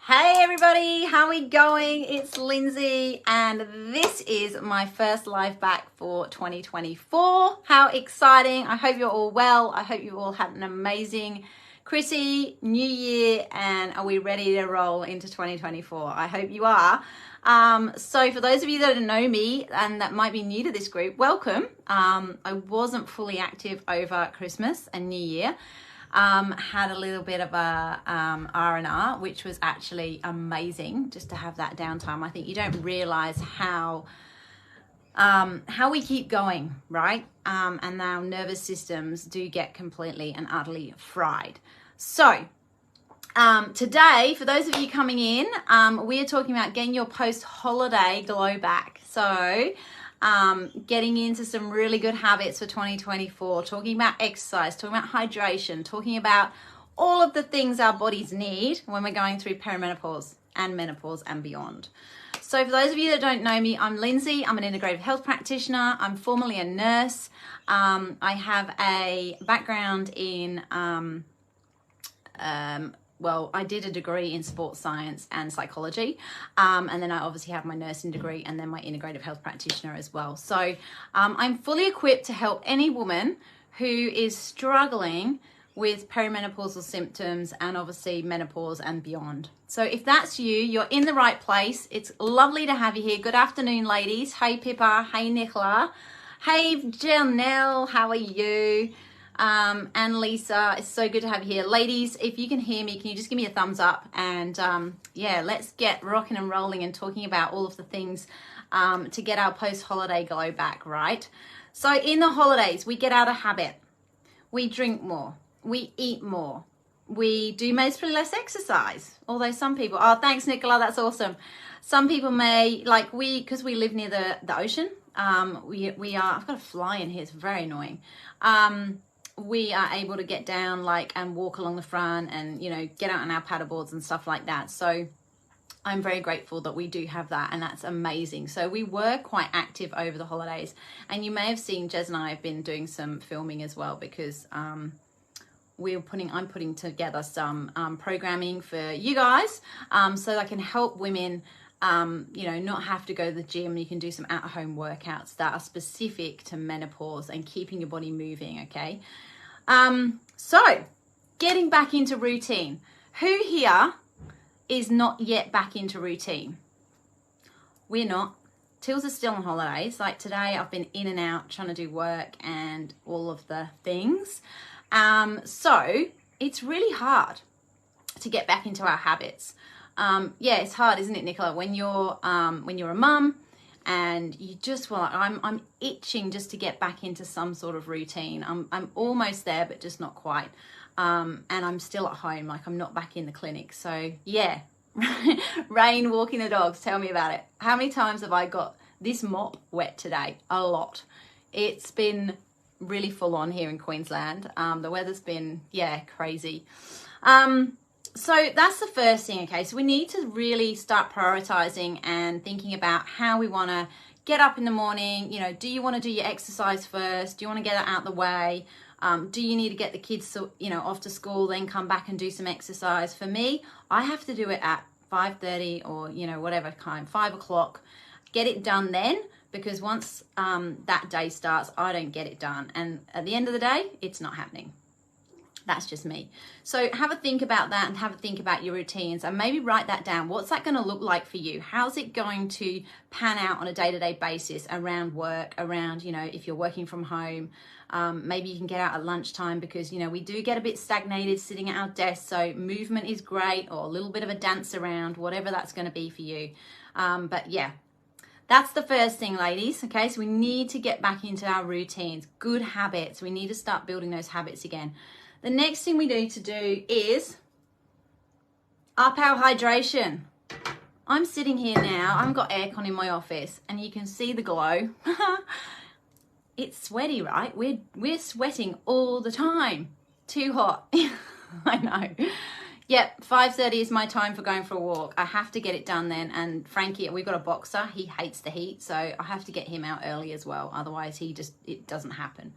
Hey everybody, how are we going? It's Lynsey and this is my first live back for 2024. How exciting. I hope you're all well. I hope you all had an amazing Chrissy New Year and are we ready to roll into 2024? I hope you are. So for those of you that don't know me and that might be new to this group, welcome. I wasn't fully active over Christmas and New Year. Had a little bit of a R&R, which was actually amazing just to have that downtime. I think you don't realize how we keep going, right? And our nervous systems do get completely and utterly fried. So today, for those of you coming in, we are talking about getting your post-holiday glow back. So getting into some really good habits for 2024, talking about exercise, talking about hydration, talking about all of the things our bodies need when we're going through perimenopause and menopause and beyond. So for those of you that don't know me, I'm Lynsey. I'm an integrative health practitioner. I'm formerly a nurse. I have a background in well, I did a degree in sports science and psychology, and then I obviously have my nursing degree and then my integrative health practitioner as well. So I'm fully equipped to help any woman who is struggling with perimenopausal symptoms and obviously menopause and beyond. So if that's you, you're in the right place. It's lovely to have you here. Good afternoon, ladies. Hey, Pippa. Hey, Nicola. Hey, Janelle. How are you? And Lisa, it's so good to have you here. Ladies, if you can hear me, can you just give me a thumbs up? And yeah, let's get rocking and rolling and talking about all of the things to get our post-holiday glow back, right? So in the holidays, we get out of habit. We drink more. We eat more. We do mostly less exercise. Although some people, oh, thanks, Nicola, that's awesome. Some people may, like because we live near the ocean, we are, I've got a fly in here, it's very annoying. We are able to get down and walk along the front and, get out on our paddle boards and stuff like that. So I'm very grateful that we do have that, and that's amazing. So we were quite active over the holidays, and you may have seen Jez and I have been doing some filming as well because I'm putting together some programming for you guys so that I can help women not have to go to the gym. You can do some at-home workouts that are specific to menopause and keeping your body moving, okay? So getting back into routine. Who here is not yet back into routine? We're not. Tills are still on holidays. Like today, I've been in and out trying to do work and all of the things. So it's really hard to get back into our habits. Yeah, it's hard, isn't it, Nicola? When you're a mum and you just I'm itching just to get back into some sort of routine. I'm almost there, but just not quite. And I'm still at home, I'm not back in the clinic. So yeah, Rain walking the dogs. Tell me about it. How many times have I got this mop wet today? A lot. It's been really full on here in Queensland. The weather's been, crazy. So that's the first thing, okay? So we need to really start prioritizing and thinking about how we want to get up in the morning. Do you want to do your exercise first? Do you want to get it out the way? Do you need to get the kids, off to school, then come back and do some exercise? For me, I have to do it at 5:30 or, whatever time, 5 o'clock. Get it done then, because once that day starts, I don't get it done. And at the end of the day, it's not happening. That's just me. So have a think about that and have a think about your routines and maybe write that down. What's that going to look like for you? How's it going to pan out on a day-to-day basis around work, around, if you're working from home, maybe you can get out at lunchtime because, we do get a bit stagnated sitting at our desk. So movement is great, or a little bit of a dance around, whatever that's going to be for you. But yeah, that's the first thing, ladies. Okay, so we need to get back into our routines, good habits. We need to start building those habits again. The next thing we need to do is up our hydration. I'm sitting here now. I've got aircon in my office and you can see the glow. It's sweaty, right? We're sweating all the time. Too hot. I know. Yep, 5:30 is my time for going for a walk. I have to get it done then. And Frankie, we've got a boxer. He hates the heat, so I have to get him out early as well. Otherwise, it doesn't happen.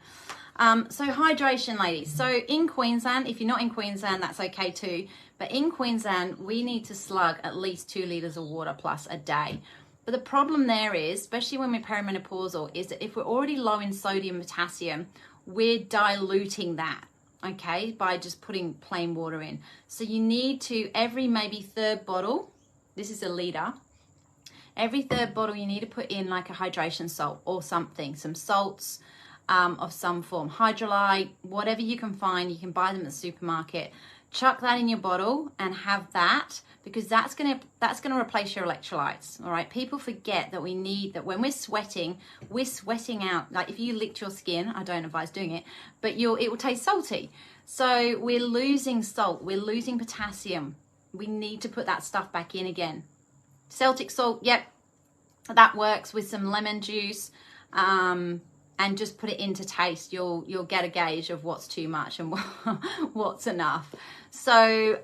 So hydration, ladies. So in Queensland, if you're not in Queensland, that's okay too. But in Queensland, we need to slug at least 2 litres of water plus a day. But the problem there is, especially when we're perimenopausal, is that if we're already low in sodium and potassium, we're diluting that, okay, by just putting plain water in. So you need to, every maybe third bottle, this is a litre, every third bottle you need to put in like a hydration salt or something, some salts of some form, hydrolyte, whatever you can find, you can buy them at the supermarket. Chuck that in your bottle and have that, because that's gonna replace your electrolytes. All right, people forget that we need that when we're sweating out. Like if you licked your skin, I don't advise doing it, but it will taste salty. So we're losing salt, we're losing potassium. We need to put that stuff back in again. Celtic salt, yep, that works with some lemon juice. And just put it into taste. You'll get a gauge of what's too much and what's enough. So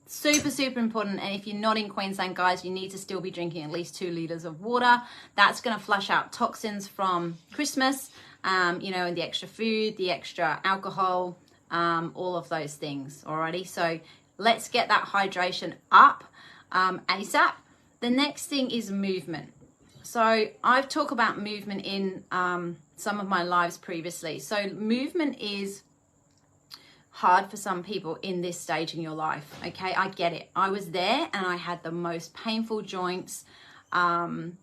super important. And if you're not in Queensland, guys, you need to still be drinking at least 2 litres of water. That's going to flush out toxins from Christmas, you know, and the extra food, the extra alcohol, all of those things. Alrighty, so let's get that hydration up ASAP. The next thing is movement. So I've talked about movement in some of my lives previously. So movement is hard for some people in this stage in your life. Okay, I get it. I was there and I had the most painful joints. And,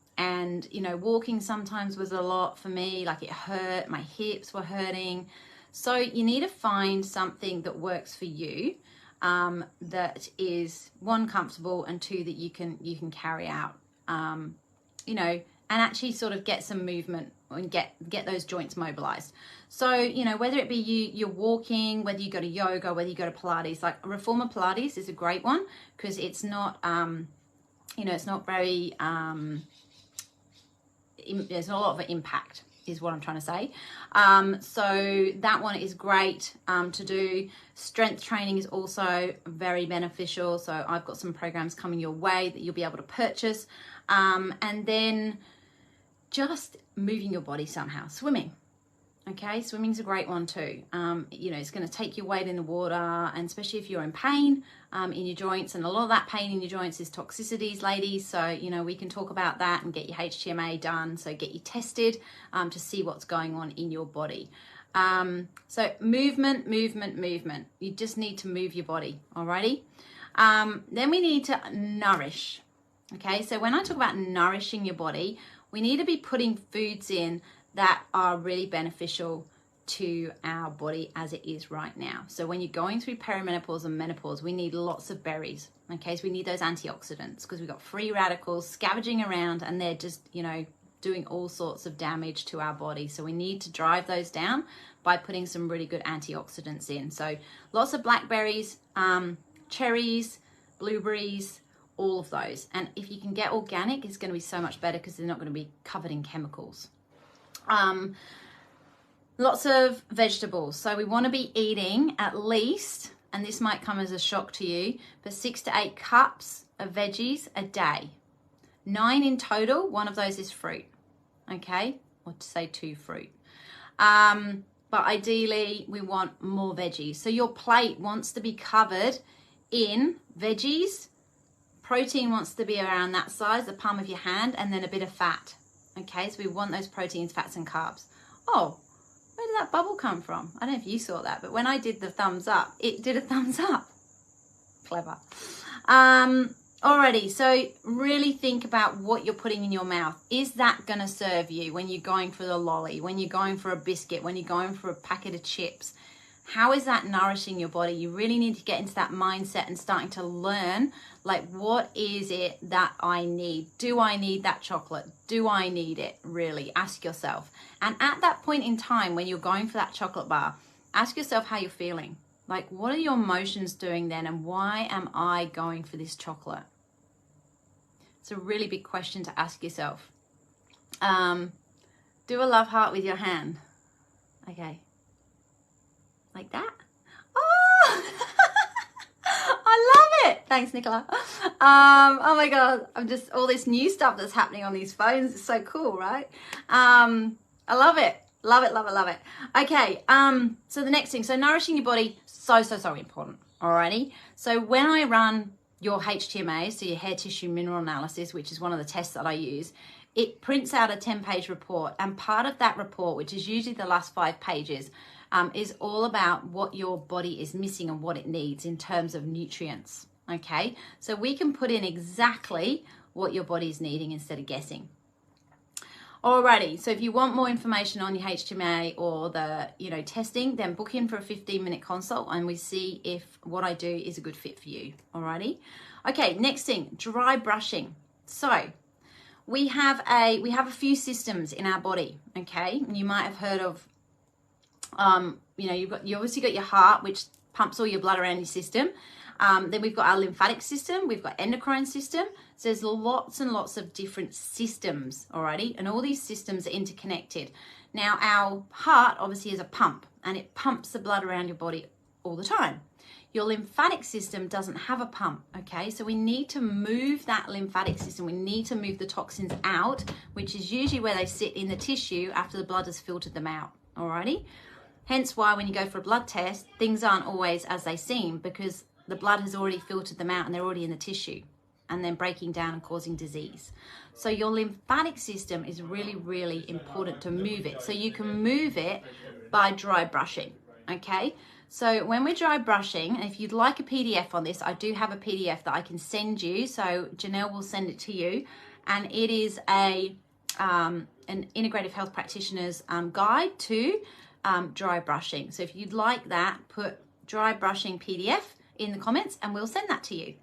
you know, walking sometimes was a lot for me. Like it hurt, my hips were hurting. So you need to find something that works for you, that is, 1, comfortable, and 2, that you can carry out. You know, and actually sort of get some movement and get those joints mobilized. So, you know, whether it be you're walking, whether you go to yoga, whether you go to Pilates, like Reformer Pilates is a great one because it's not, you know, it's not very, there's not a lot of impact is what I'm trying to say. So that one is great to do. Strength training is also very beneficial. So I've got some programs coming your way that you'll be able to purchase. And then just moving your body somehow. Swimming. Okay, swimming's a great one too. You know, it's going to take your weight in the water, and especially if you're in pain in your joints, and a lot of that pain in your joints is toxicities, ladies. So, you know, we can talk about that and get your HTMA done. So get you tested to see what's going on in your body. So movement. You just need to move your body, alrighty? Then we need to nourish. Okay, so when I talk about nourishing your body, we need to be putting foods in that are really beneficial to our body as it is right now. So when you're going through perimenopause and menopause, we need lots of berries. Okay, so we need those antioxidants because we've got free radicals scavenging around and they're just, you know, doing all sorts of damage to our body. So we need to drive those down by putting some really good antioxidants in. So lots of blackberries, cherries, blueberries, all of those. And if you can get organic, it's going to be so much better because they're not going to be covered in chemicals. Lots of vegetables. So we want to be eating at least, and this might come as a shock to you, but 6 to 8 cups of veggies a day. 9 in total. 1 of those is fruit. Okay, or to say 2 fruit. But ideally we want more veggies. So your plate wants to be covered in veggies. Protein wants to be around that size, the palm of your hand, and then a bit of fat. Okay, so we want those proteins, fats, and carbs. Oh, where did that bubble come from? I don't know if you saw that, but when I did the thumbs up, it did a thumbs up. Clever. Alrighty, so really think about what you're putting in your mouth. Is that going to serve you when you're going for the lolly, when you're going for a biscuit, when you're going for a packet of chips? How is that nourishing your body? You really need to get into that mindset and starting to learn, like, what is it that I need? Do I need that chocolate? Do I need it? Really, ask yourself. And at that point in time, when you're going for that chocolate bar, ask yourself how you're feeling. Like, what are your emotions doing then? And why am I going for this chocolate? It's a really big question to ask yourself. Do a love heart with your hand. Okay. Like that. Oh, I love it. Thanks, Nicola. Oh my God. I'm just, all this new stuff that's happening on these phones is so cool, right? I love it. Love it, love it, love it. Okay, so the next thing, so nourishing your body, so important, alrighty? So when I run your HTMA, so your hair tissue mineral analysis, which is one of the tests that I use, it prints out a 10-page report, and part of that report, which is usually the last 5 pages, is all about what your body is missing and what it needs in terms of nutrients, okay? So we can put in exactly what your body is needing instead of guessing. Alrighty, so if you want more information on your HTMA or the, testing, then book in for a 15-minute consult and we see if what I do is a good fit for you, alrighty? Okay, next thing, dry brushing. So we have a few systems in our body, okay? And you might have heard of, you obviously got your heart, which pumps all your blood around your system. Then we've got our lymphatic system, we've got endocrine system. So there's lots and lots of different systems, alrighty? And all these systems are interconnected. Now our heart obviously is a pump and it pumps the blood around your body all the time. Your lymphatic system doesn't have a pump, okay? So we need to move that lymphatic system. We need to move the toxins out, which is usually where they sit in the tissue after the blood has filtered them out, alrighty? Hence why when you go for a blood test, things aren't always as they seem because the blood has already filtered them out and they're already in the tissue and then breaking down and causing disease. So your lymphatic system is really, really important to move it. So you can move it by dry brushing, okay? So when we're dry brushing, and if you'd like a PDF on this, I do have a PDF that I can send you. So Janelle will send it to you. And it is an integrative health practitioner's guide to dry brushing. So if you'd like that, put dry brushing PDF in the comments and we'll send that to you.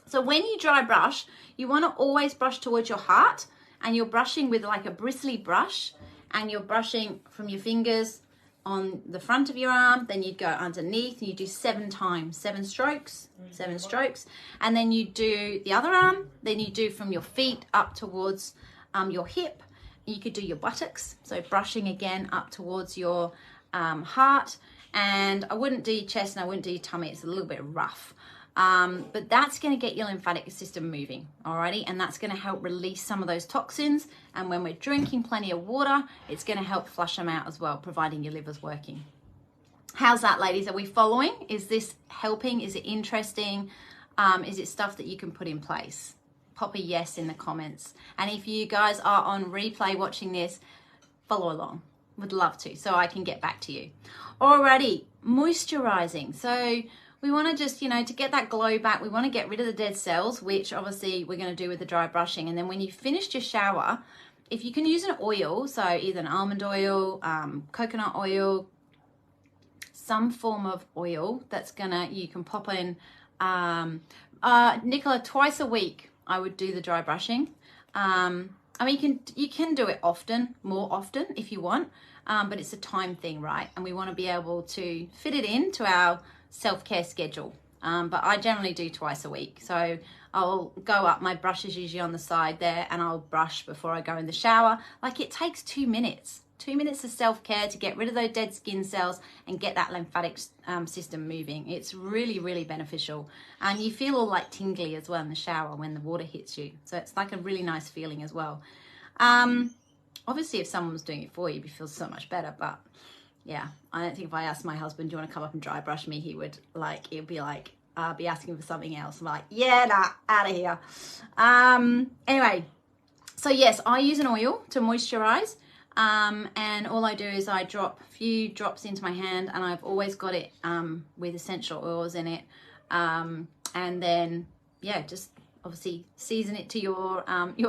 So when you dry brush, you want to always brush towards your heart, and you're brushing with like a bristly brush, and you're brushing from your fingers on the front of your arm, then you go underneath and you do 7 times, 7 strokes, 7 strokes, and then you do the other arm, then you do from your feet up towards your hip. You could do your buttocks, so brushing again up towards your heart. And I wouldn't do your chest and I wouldn't do your tummy, it's a little bit rough. But that's going to get your lymphatic system moving, alrighty? And that's going to help release some of those toxins. And when we're drinking plenty of water, it's going to help flush them out as well, providing your liver's working. How's that, ladies? Are we following? Is this helping? Is it interesting? Is it stuff that you can put in place? Pop a yes in the comments. And if you guys are on replay watching this, follow along. Would love to, so I can get back to you. Alrighty, moisturizing. So we want to just, to get that glow back, we want to get rid of the dead cells, which obviously we're going to do with the dry brushing. And then when you finished your shower, if you can use an oil, so either an almond oil, coconut oil, some form of oil that's you can pop in, Nicola, twice a week I would do the dry brushing. I mean, you can do it more often if you want, but it's a time thing, right? And we want to be able to fit it into our self-care schedule. But I generally do twice a week. So I'll go up, my brush is usually on the side there, and I'll brush before I go in the shower. Like, it takes 2 minutes. 2 minutes of self-care to get rid of those dead skin cells and get that lymphatic system moving. It's really, really beneficial. And you feel all like tingly as well in the shower when the water hits you. So it's like a really nice feeling as well. Obviously, if someone was doing it for you, you'd feel so much better. But yeah, I don't think if I asked my husband, do you want to come up and dry brush me, he'd be like, I'll be asking for something else. I'm like, yeah, nah, out of here. Anyway, so yes, I use an oil to moisturize. And all I do is I drop a few drops into my hand, and I've always got it with essential oils in it. And then, yeah, just obviously season it to your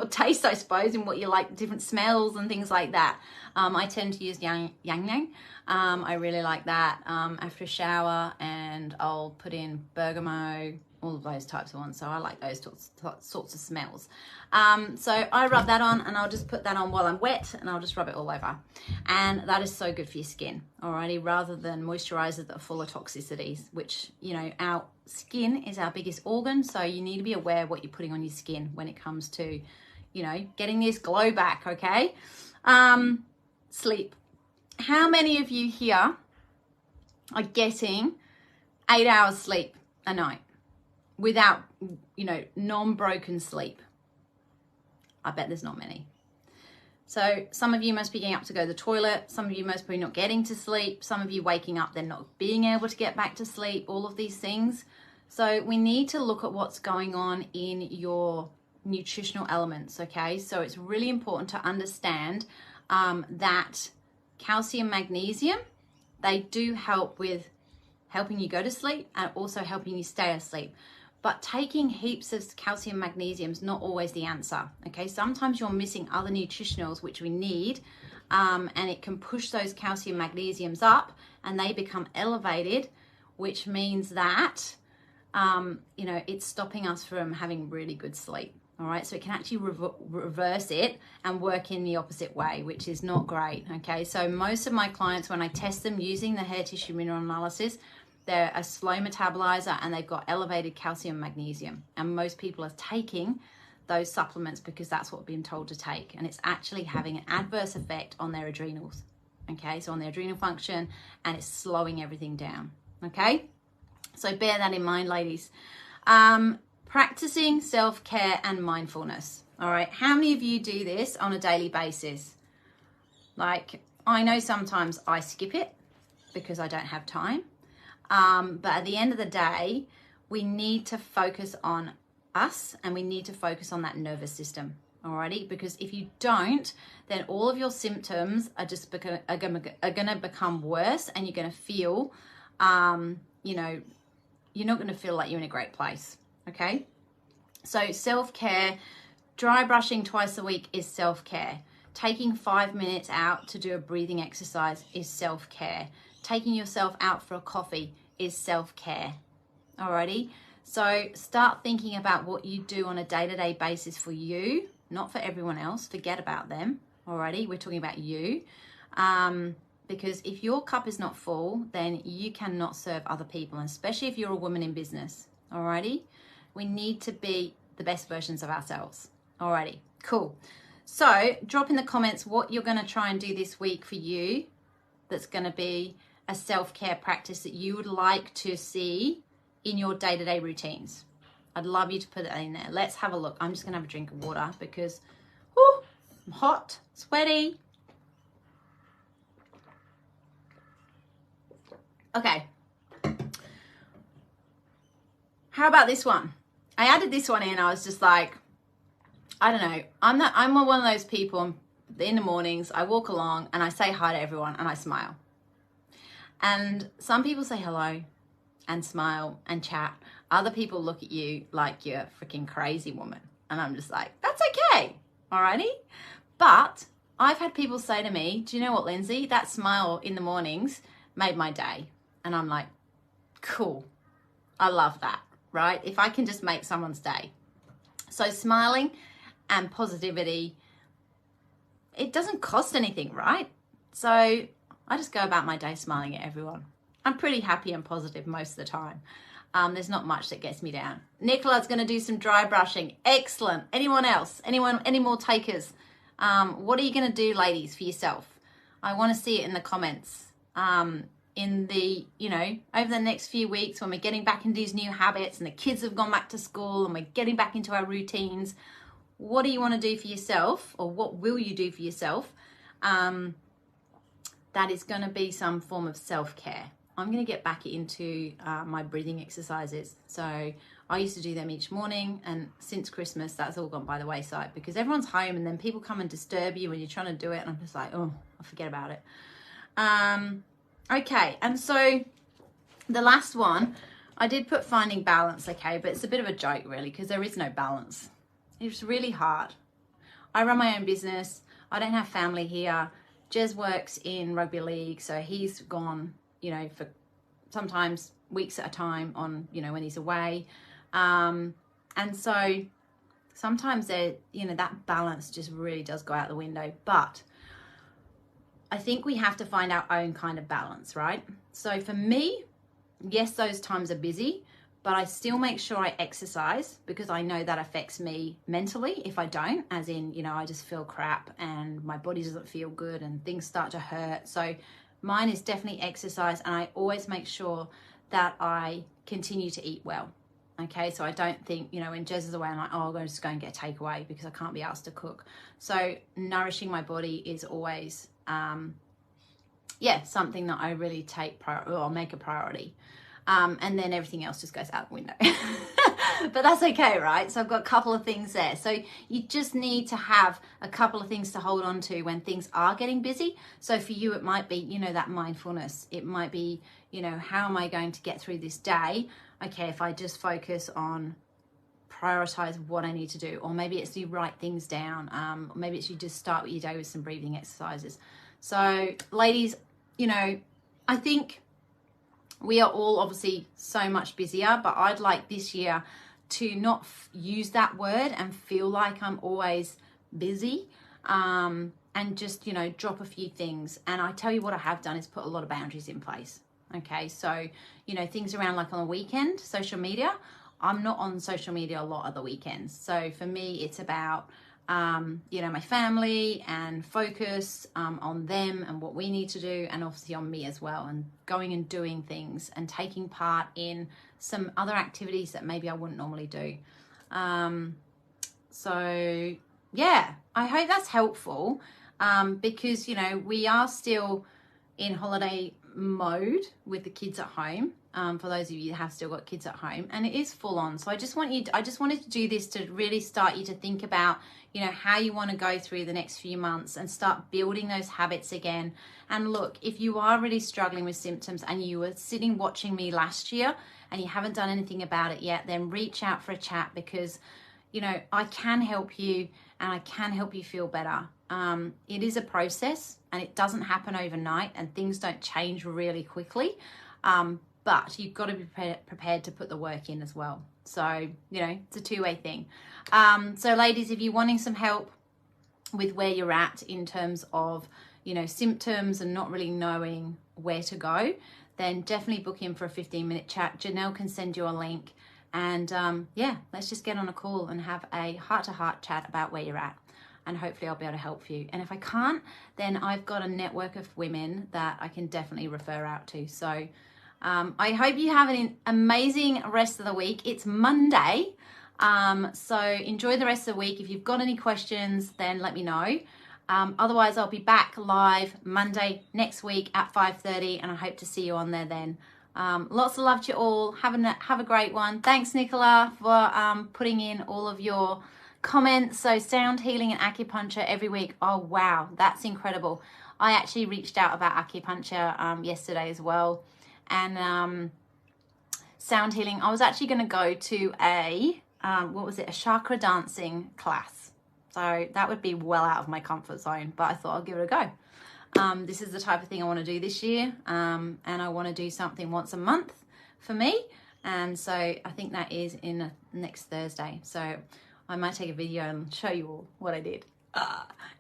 taste, I suppose, and what you like, different smells and things like that. I tend to use yang yang. I really like that after a shower, and I'll put in bergamot, all of those types of ones. So I like those sorts of smells. So I rub that on, and I'll just put that on while I'm wet, and I'll just rub it all over. And that is so good for your skin, alrighty, rather than moisturizers that are full of toxicities, which, our skin is our biggest organ. So you need to be aware of what you're putting on your skin when it comes to, getting this glow back, okay? Sleep. How many of you here are getting 8 hours sleep a night without, non-broken sleep? I bet there's not many. So some of you must be getting up to go to the toilet. Some of you must be not getting to sleep. Some of you waking up, then not being able to get back to sleep, all of these things. So we need to look at what's going on in your nutritional elements, okay? So it's really important to understand that calcium, magnesium, they do help with helping you go to sleep and also helping you stay asleep. But taking heaps of calcium, magnesium is not always the answer, okay? Sometimes you're missing other nutritionals which we need, and it can push those calcium, magnesiums up and they become elevated, which means that, you know, it's stopping us from having really good sleep, all right? So it can actually reverse it and work in the opposite way, which is not great, okay? So most of my clients, when I test them using the hair tissue mineral analysis, they're a slow metabolizer and they've got elevated calcium, magnesium. And most people are taking those supplements because that's what we're being told to take. And it's actually having an adverse effect on their adrenals, okay? So on their adrenal function, and it's slowing everything down, okay? So bear that in mind, ladies. Practicing self-care and mindfulness, all right? How many of you do this on a daily basis? Like, I know sometimes I skip it because I don't have time. But at the end of the day, we need to focus on us and we need to focus on that nervous system, alrighty? Because if you don't, then all of your symptoms are just going to become worse, and you're going to feel, you know, you're not going to feel like you're in a great place, okay? So self-care, dry brushing twice a week is self-care. Taking 5 minutes out to do a breathing exercise is self-care. Taking yourself out for a coffee is self-care, alrighty? So start thinking about what you do on a day-to-day basis for you, not for everyone else. Forget about them, alrighty? We're talking about you. Because if your cup is not full, then you cannot serve other people, and especially if you're a woman in business, alrighty? We need to be the best versions of ourselves, alrighty? Cool. So drop in the comments what you're going to try and do this week for you that's going to be a self-care practice that you would like to see in your day-to-day routines. I'd love you to put that in there. Let's have a look. I'm just going to have a drink of water because I'm hot, sweaty. Okay. How about this one? I added this one in. I was just like, I don't know. I'm one of those people in the mornings, I walk along and I say hi to everyone and I smile. And some people say hello and smile and chat. Other people look at you like you're a freaking crazy woman. And I'm just like, that's okay. Alrighty. But I've had people say to me, do you know what, Lynsey? That smile in the mornings made my day. And I'm like, cool. I love that, right? If I can just make someone's day. So smiling and positivity, it doesn't cost anything, right? So I just go about my day smiling at everyone. I'm pretty happy and positive most of the time. There's not much that gets me down. Nicola's going to do some dry brushing. Excellent. Anyone else? Any more takers? What are you going to do, ladies, for yourself? I want to see it in the comments. In the, you know, over the next few weeks when we're getting back into these new habits and the kids have gone back to school and we're getting back into our routines, what do you want to do for yourself, or what will you do for yourself that is going to be some form of self-care? I'm going to get back into my breathing exercises. So I used to do them each morning, and since Christmas that's all gone by the wayside because everyone's home and then people come and disturb you when you're trying to do it, and I'm just like, oh, I'll forget about it. Okay, and so the last one, I did put finding balance, okay, but it's a bit of a joke really because there is no balance. It's really hard. I run my own business. I don't have family here. Jez works in rugby league, so he's gone, you know, for sometimes weeks at a time on, you know, when he's away. And so sometimes there, you know, that balance just really does go out the window. But I think we have to find our own kind of balance, right? So for me, yes, those times are busy, but I still make sure I exercise because I know that affects me mentally if I don't, as in, you know, I just feel crap and my body doesn't feel good and things start to hurt. So mine is definitely exercise, and I always make sure that I continue to eat well. Okay, so I don't think, you know, when Jez is away, I'm like, oh, I'm going to just go and get a takeaway because I can't be asked to cook. So nourishing my body is always, something that I really take or make a priority. And then everything else just goes out the window. But that's okay, right? So I've got a couple of things there. So you just need to have a couple of things to hold on to when things are getting busy. So for you, it might be, you know, that mindfulness. It might be, you know, how am I going to get through this day? Okay, if I just focus on prioritize what I need to do, or maybe it's you write things down. Or maybe it's you just start your day with some breathing exercises. So ladies, you know, I think we are all obviously so much busier, but I'd like this year to not use that word and feel like I'm always busy, and just, you know, drop a few things. And I tell you what I have done is put a lot of boundaries in place. Okay, so, you know, things around like on the weekend, social media, I'm not on social media a lot of the weekends. So for me, it's about, you know, my family and focus on them and what we need to do, and obviously on me as well, and going and doing things and taking part in some other activities that maybe I wouldn't normally do. So yeah, I hope that's helpful, because, you know, we are still in holiday mode with the kids at home. For those of you that have still got kids at home, and it is full on. So I just wanted to do this to really start you to think about, you know, how you want to go through the next few months and start building those habits again. And look, if you are really struggling with symptoms and you were sitting watching me last year and you haven't done anything about it yet, then reach out for a chat, because, you know, I can help you and I can help you feel better. It is a process and it doesn't happen overnight, and things don't change really quickly. But you've got to be prepared to put the work in as well. So, you know, it's a two-way thing. So ladies, if you're wanting some help with where you're at in terms of, you know, symptoms and not really knowing where to go, then definitely book in for a 15-minute chat. Janelle can send you a link. And yeah, let's just get on a call and have a heart-to-heart chat about where you're at. And hopefully I'll be able to help you. And if I can't, then I've got a network of women that I can definitely refer out to. So I hope you have an amazing rest of the week. It's Monday, so enjoy the rest of the week. If you've got any questions, then let me know. Otherwise, I'll be back live Monday next week at 5:30, and I hope to see you on there then. Lots of love to you all. Have a great one. Thanks, Nicola, for putting in all of your comments. So sound healing and acupuncture every week. Oh, wow, that's incredible. I actually reached out about acupuncture yesterday as well. And sound healing, I was actually going to go to a chakra dancing class. So that would be well out of my comfort zone, but I thought I'll give it a go. This is the type of thing I want to do this year, and I want to do something once a month for me. And so I think that is in next Thursday. So I might take a video and show you all what I did.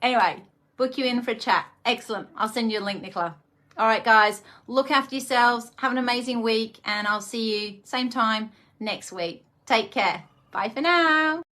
Anyway, book you in for a chat. Excellent. I'll send you a link, Nicola. All right, guys, look after yourselves. Have an amazing week, and I'll see you same time next week. Take care. Bye for now.